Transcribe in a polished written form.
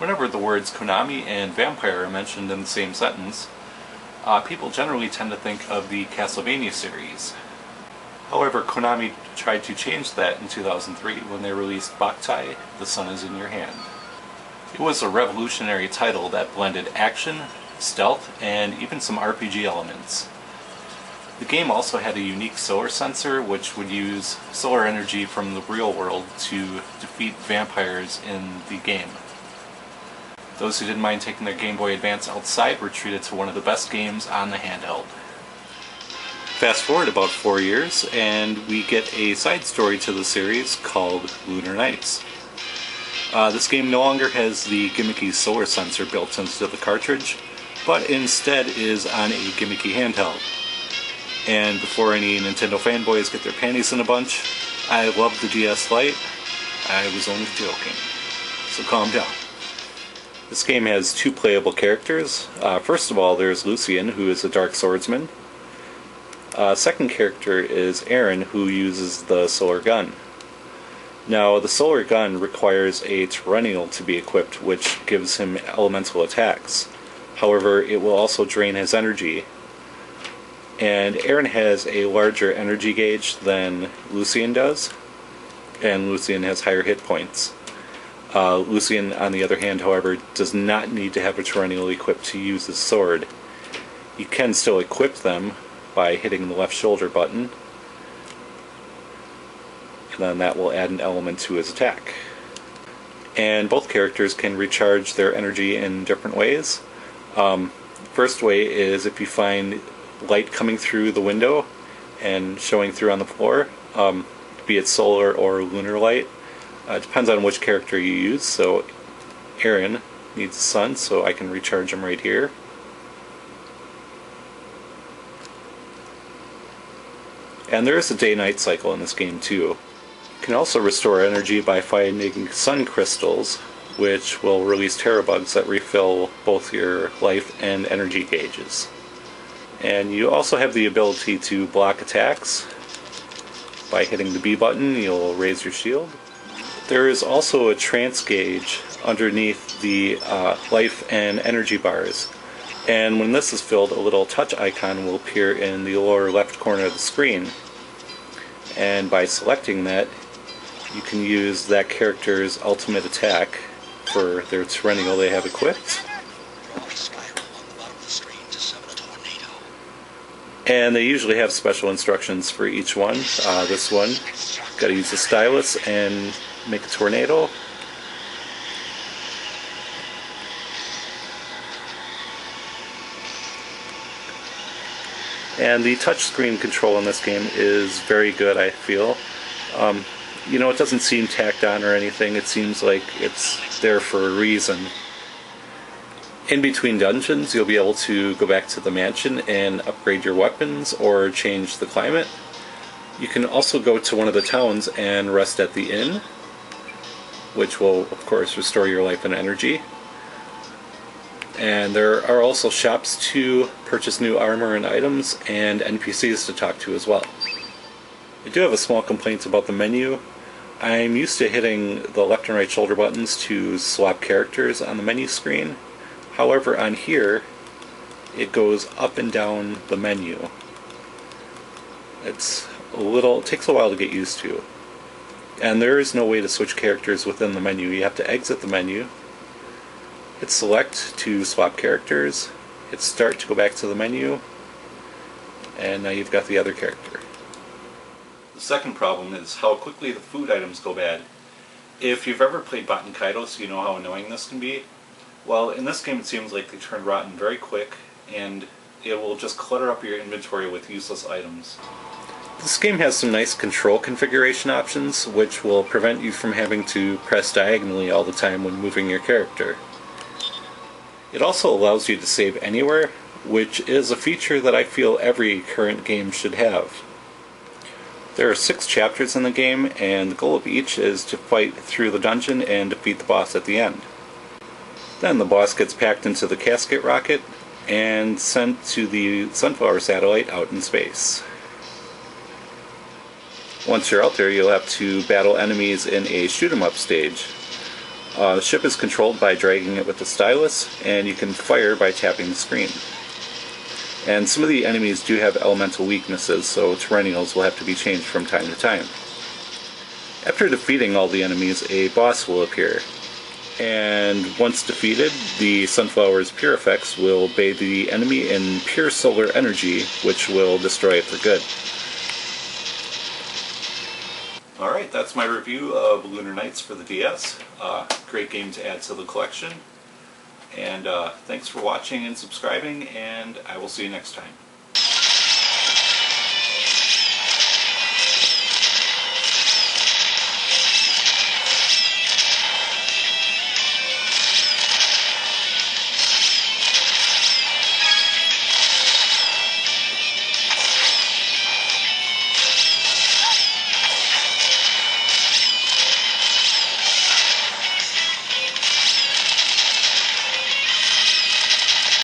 Whenever the words Konami and vampire are mentioned in the same sentence, people generally tend to think of the Castlevania series. However, Konami tried to change that in 2003 when they released Boktai, The Sun Is In Your Hand. It was a revolutionary title that blended action, stealth, and even some RPG elements. The game also had a unique solar sensor which would use solar energy from the real world to defeat vampires in the game. Those who didn't mind taking their Game Boy Advance outside were treated to one of the best games on the handheld. Fast forward about 4 years and we get a side story to the series called Lunar Knights. This game no longer has the gimmicky solar sensor built into the cartridge, but instead is on a gimmicky handheld. And before any Nintendo fanboys get their panties in a bunch, I love the DS Lite. I was only joking. So calm down. This game has 2 playable characters. First of all, there's Lucian, who is a dark swordsman. Second character is Aaron, who uses the solar gun. Now, the solar gun requires a Tyrannial to be equipped, which gives him elemental attacks. However, it will also drain his energy. And Aaron has a larger energy gauge than Lucian does, and Lucian has higher hit points. Lucian, on the other hand, however, does not need to have a Tyrannial equipped to use his sword. You can still equip them by hitting the left shoulder button, and then that will add an element to his attack. And both characters can recharge their energy in different ways. First way is if you find light coming through the window and showing through on the floor, be it solar or lunar light. It depends on which character you use. So Aaron needs the sun, so I can recharge him right here. And there is a day-night cycle in this game too. You can also restore energy by finding sun crystals, which will release terror bugs that refill both your life and energy gauges. And you also have the ability to block attacks. By hitting the B button, you'll raise your shield. There is also a trance gauge underneath the life and energy bars. And when this is filled, a little touch icon will appear in the lower left corner of the screen. And by selecting that, you can use that character's ultimate attack for their Tyrannial they have equipped. And they usually have special instructions for each one. This one, got to use a stylus and make a tornado. And the touchscreen control in this game is very good, I feel. You know, it doesn't seem tacked on or anything. It seems like it's there for a reason. In between dungeons, you'll be able to go back to the mansion and upgrade your weapons or change the climate. You can also go to one of the towns and rest at the inn, which will, of course, restore your life and energy. And there are also shops to purchase new armor and items, and NPCs to talk to as well. I do have a small complaint about the menu. I'm used to hitting the left and right shoulder buttons to swap characters on the menu screen. However, on here, it goes up and down the menu. It takes a while to get used to. And there is no way to switch characters within the menu. You have to exit the menu, hit select to swap characters, hit start to go back to the menu, and now you've got the other character. The second problem is how quickly the food items go bad. If you've ever played Baten Kaitos, you know how annoying this can be. Well, in this game it seems like they turn rotten very quick, and it will just clutter up your inventory with useless items. This game has some nice control configuration options, which will prevent you from having to press diagonally all the time when moving your character. It also allows you to save anywhere, which is a feature that I feel every current game should have. There are 6 chapters in the game, and the goal of each is to fight through the dungeon and defeat the boss at the end. Then the boss gets packed into the casket rocket and sent to the Sunflower satellite out in space. Once you're out there, you'll have to battle enemies in a shoot-'em-up stage. The ship is controlled by dragging it with the stylus, and you can fire by tapping the screen. And some of the enemies do have elemental weaknesses, so terrennials will have to be changed from time to time. After defeating all the enemies, a boss will appear. And once defeated, the Sunflower's pure effects will bathe the enemy in pure solar energy, which will destroy it for good. Alright, that's my review of Lunar Knights for the DS. Great game to add to the collection. And thanks for watching and subscribing, and I will see you next time.